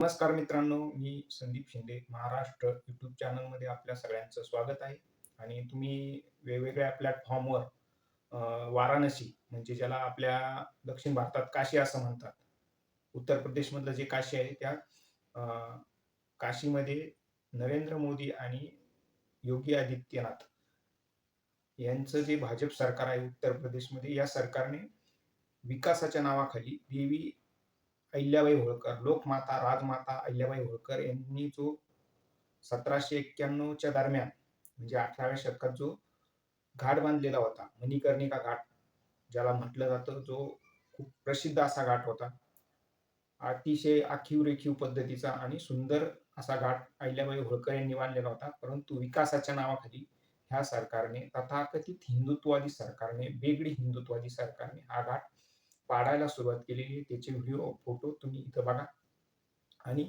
नमस्कार मित्रांनो, मी संदीप शिंदे. महाराष्ट्र यूट्यूब चॅनलमध्ये आपल्या सगळ्यांचं स्वागत आहे. आणि तुम्ही वेगवेगळ्या प्लॅटफॉर्मवर अ, वाराणसी म्हणजे ज्याला आपल्या दक्षिण भारतात काशी असं म्हणतात. उत्तर प्रदेशमधलं जे काशी आहे त्या अ, काशीमध्ये नरेंद्र मोदी आणि योगी आदित्यनाथ यांचं जे भाजप सरकार आहे उत्तर प्रदेशमध्ये, या सरकारने विकासाच्या नावाखाली देवी अहिल्याबाई होळकर, लोकमाता, राजमाता अहिल्याबाई होळकर यांनी जो 1791च्या दरम्यान म्हणजे 18व्या शतकात जो घाट बांधलेला होता, मणिकर्णिका घाट ज्याला म्हटलं जातं, जो खूप प्रसिद्ध असा घाट होता. अतिशय आखीव-रेखीव पद्धतीचा आणि सुंदर असा घाट अहिल्याबाई होळकर यांनी बांधलेला होता. परंतु विकासाच्या नावाखाली ह्या सरकारने, तथाकथित हिंदुत्ववादी सरकारने, वेगळी हिंदुत्ववादी सरकारने हा घाट पाडायला सुरुवात केलेली आहे. त्याचे व्हिडिओ, फोटो तुम्ही इथं बघा. आणि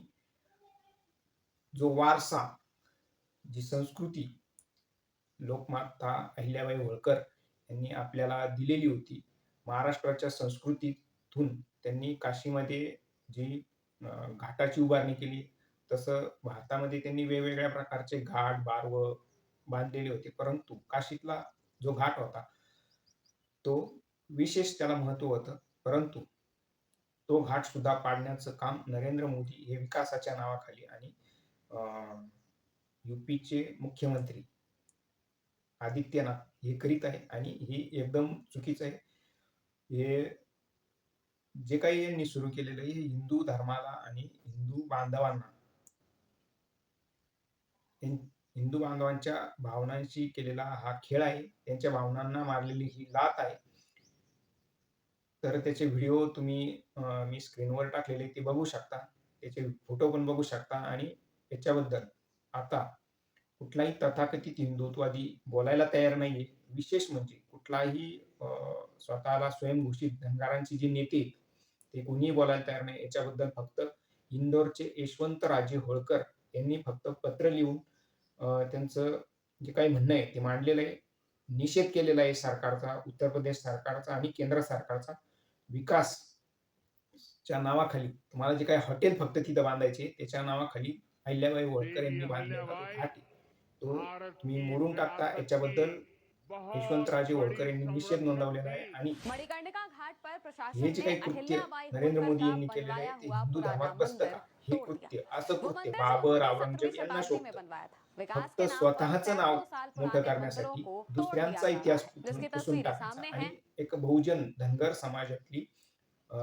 जो वारसा, जी संस्कृती लोकमाता अहिल्याबाई होळकर यांनी आपल्याला दिलेली होती, महाराष्ट्राच्या संस्कृतीतून त्यांनी काशीमध्ये जी घाटाची उभारणी केली, तसं भारतामध्ये त्यांनी वेगवेगळ्या प्रकारचे घाट, बारवं बांधलेले होते. परंतु काशीतला जो घाट होता, तो विशेष त्याला महत्त्व होतं. परंतु तो घाट सुद्धा पाडण्याचं काम नरेंद्र मोदी हे विकासाच्या नावाखाली आणि यूपीचे मुख्यमंत्री आदित्यनाथ हे करीत आहे आणि हे एकदम चुकीचं आहे. हे जे काही यांनी सुरू केलेलं आहे, हे हिंदू धर्माला आणि हिंदू बांधवांना, हिंदू बांधवांच्या भावनांशी केलेला हा खेळ आहे. त्यांच्या भावनांना मारलेली ही लाथ आहे. तर त्याचे व्हिडिओ तुम्ही मी स्क्रीनवर टाकलेले ते बघू शकता. त्याचे फोटो पण बघू शकता. आणि याच्याबद्दल आता कुठलाही तथाकथित हिंदुत्ववादी बोलायला तयार नाहीये. विशेष म्हणजे कुठलाही अ, स्वतःला स्वयंघोषित धनगरांचे जे नेते, ते कोणीही बोलायला तयार नाही. याच्याबद्दल फक्त इंदोरचे यशवंतराजे होळकर यांनी फक्त पत्र लिहून त्यांचं जे काही म्हणणं आहे ते मांडलेलं आहे. निषेध केलेला आहे सरकारचा, उत्तर प्रदेश सरकारचा आणि केंद्र सरकारचा. विकासच्या नावाखाली तुम्हाला जे काही हॉटेल फक्त तिथं बांधायचे, त्याच्या नावाखाली अहिल्याबाई होळकर देवी यांनी बांधलेला जो अहिल्याबाई घाट आहे, तो भारत तुम्ही की मोडून टाकता. विरासत की याच्याबद्दल बहुत यशवंतराजे होळकर बड़ी यांनी निषेध संरक्षक नोंदवलेला आहे. थी। आणि मणिकर्णिका घाट पर हे प्रशासन जे ने काही कृत्य अहिल्याबाई नरेंद्र होलकर मोदी का यांनी केलेलं आहे, बनवाया ते हुआ हिंदू पुराना धर्मात बसतं का? मंदिर हे तोड़ दिया। कृत्य, असं वो कृत्य मंदिर जो बाबर, उन्होंने औरंगजेब 17वीं यांना शताब्दी में शोभतं. बनवाया था, विकास फक्त के नाम पर स्वतःचं नाव 300 साल मोठं पुराने मंदिरों करण्यासाठी को तोड़ दिया दुसऱ्यांचा जा रहा इतिहास है, पुसून जिसकी पुसून तस्वीरें टाकायचा. सामने आणि हैं। एक बहुजन धनगर समाजातली अ,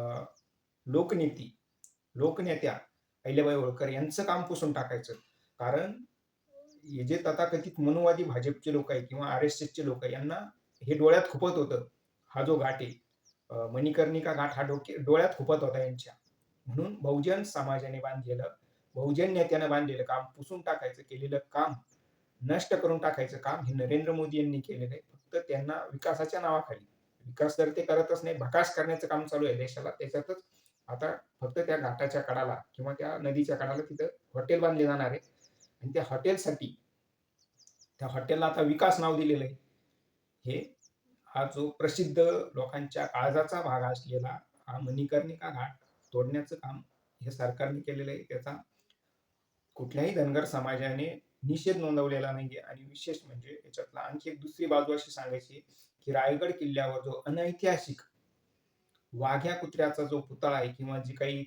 लोकनेती, लोकनेत्या अहिल्याबाई होळकर यांचं काम पुसून टाकायचं. कारण हे जे तथाकथित मनुवादी भाजपचे लोक आहेत किंवा आर-एस-एसचे लोक आहे, यांना हे डोळ्यात खुपत होतं. हा जो घाट आहे, मणिकर्णिका घाट हा डोळ्यात खुपत होता यांच्या. म्हणून बहुजन समाजाने बांधलेलं, बहुजन नेत्याने बांधलेलं काम पुसून टाकायचं, केलेलं काम नष्ट करून टाकायचं काम हे नरेंद्र मोदी यांनी केलेलं आहे. फक्त त्यांना विकासाच्या नावाखाली, विकास तर ते करतच नाही, भकास करण्याचं काम चालू आहे देशाला. त्याच्यातच आता फक्त त्या घाटाच्या कडाला किंवा त्या नदीच्या कडाला तिथं हॉटेल बांधले जाणार आहे. आणि त्या हॉटेलसाठी, त्या हॉटेलला आता विकास नाव दिलेलं आहे. हे हा जो प्रसिद्ध लोकांच्या काळजाचा भाग असलेला हा मणिकर्णिका घाट तोडण्याचं काम हे सरकारने केलेलं आहे. त्याचा कुठल्याही धनगर समाजाने निषेध नोंदवलेला नाहीये. आणि विशेष म्हणजे याच्यातला आणखी एक दुसरी बाजू अशी सांगायची, की रायगड किल्ल्यावर जो अनैतिहासिक वाघ्या कुत्र्याचा जो पुतळा आहे किंवा जी काही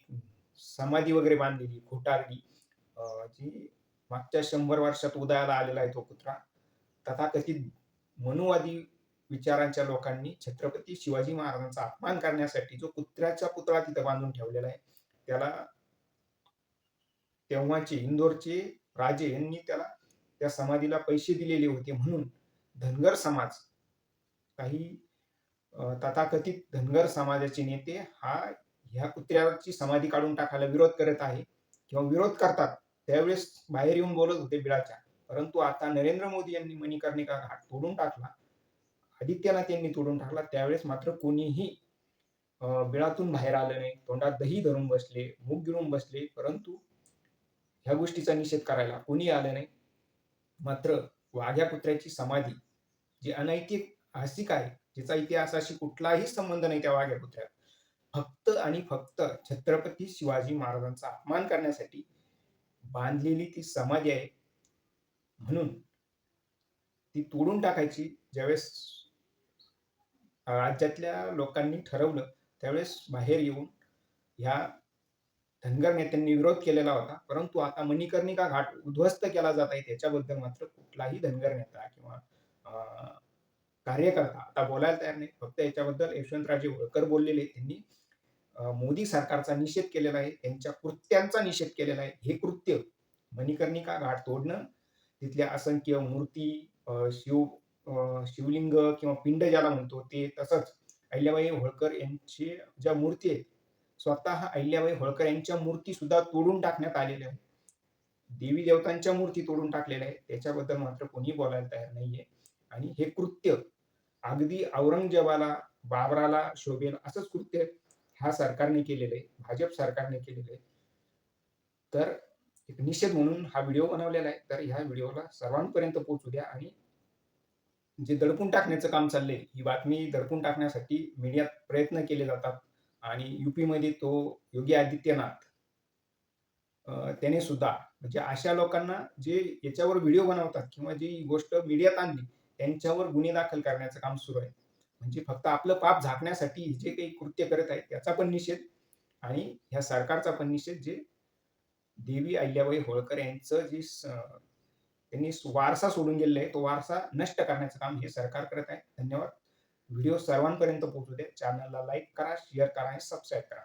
समाधी वगैरे बांधलेली खोटारडी, जी मागच्या 100 वर्षात उदयाला आलेला आहे तो कुत्रा. तथाकथित मनुवादी विचारांच्या लोकांनी छत्रपती शिवाजी महाराजांचा अपमान करण्यासाठी जो कुत्र्याचा पुतळा तिथं बांधून ठेवलेला आहे, त्याला तेव्हाचे इंदोरचे राजे यांनी त्याला, त्या समाधीला पैसे दिलेले होते. म्हणून धनगर समाज, काही तथाकथित धनगर समाजाचे नेते ह्या कुत्र्याची समाधी काढून टाकायला विरोध करत आहे किंवा विरोध करतात. त्यावेळेस बाहेर येऊन बोलत होते बिळाच्या. परंतु आता नरेंद्र मोदी यांनी मणिकर्णिका घाट तोडून टाकला, आदित्यनाथ यांनी तोडून टाकला, त्यावेळेस मात्र कोणीही बिळातून बाहेर आलं नाही, तोंडात दही धरून बसले, मूग गिळून बसले. परंतु ह्या गोष्टीचा निषेध करायला कोणी आलं नाही. मात्र वाघ्या कुत्र्याची समाधी, जी अनैतिहासिक आहे, जिचा इतिहासाशी कुठलाही संबंध नाही त्या वाघ्या कुत्र्याला, फक्त आणि फक्त छत्रपती शिवाजी महाराजांचा अपमान करण्यासाठी बांधलेली ती समाधी आहे. म्हणून ती तोडून टाकायची ज्यावेळेस राज्यातल्या लोकांनी ठरवलं, त्यावेळेस बाहेर येऊन ह्या धनगर नेत्यांनी विरोध केलेला होता. परंतु आता मणिकर्णिका घाट उद्ध्वस्त केला जात आहे. त्याच्याबद्दल मात्र कुठलाही धनगर नेता किंवा अ, कार्यकर्ता आता बोलायला तयार नाही. फक्त याच्याबद्दल यशवंतराजे होळकर बोललेले. त्यांनी मोदी सरकारचा निषेध केलेला आहे. त्यांच्या कृत्यांचा निषेध केलेला आहे. हे कृत्य मणिकर्णिका घाट तोडणं, तिथल्या असंख्य मूर्ती, शिवलिंग किंवा पिंड ज्याला म्हणतो ते, तसंच अहिल्याबाई होळकर यांची ज्या मूर्ती आहेत, स्वतः अहिल्याबाई होळकर यांच्या मूर्ती सुद्धा तोडून टाकण्यात आलेल्या आहेत. देवी देवतांच्या मूर्ती तोडून टाकलेल्या आहेत. त्याच्याबद्दल मात्र कोणी बोलायला तयार नाहीये. आणि हे कृत्य अगदी औरंगजेबाला, बाबराला शोभेल असंच कृत्य ह्या सरकारने केलेलं आहे. भाजप सरकारने केलेलं आहे. तर एक निषेध म्हणून हा व्हिडिओ बनवलेला आहे. तर ह्या व्हिडिओला सर्वांपर्यंत पोहोचू द्या आणि जे दडपून टाकण्याचं काम चाललंय, ही बातमी दडपून टाकण्यासाठी मीडियात प्रयत्न केले जातात आणि यूपीमध्ये तो योगी आदित्यनाथ त्याने सुद्धा म्हणजे अशा लोकांना जे याच्यावर व्हिडिओ बनवतात किंवा जी गोष्ट मीडियात आणली, त्यांच्यावर गुन्हे दाखल करण्याचं काम सुरू आहे. म्हणजे फक्त आपलं पाप झाकण्यासाठी जे काही कृत्य करत आहेत त्याचा पण निषेध आणि ह्या सरकारचा पण निषेध, जे देवी अहिल्याबाई होळकर यांचं त्यांनी वारसा सोडून गेलेला आहे, तो वारसा नष्ट करण्याचं काम हे सरकार करत आहे. धन्यवाद. व्हिडिओ सर्वांपर्यंत पोहोचू द्या. चॅनलला लाईक करा, शेअर करा आणि सबस्क्राईब करा.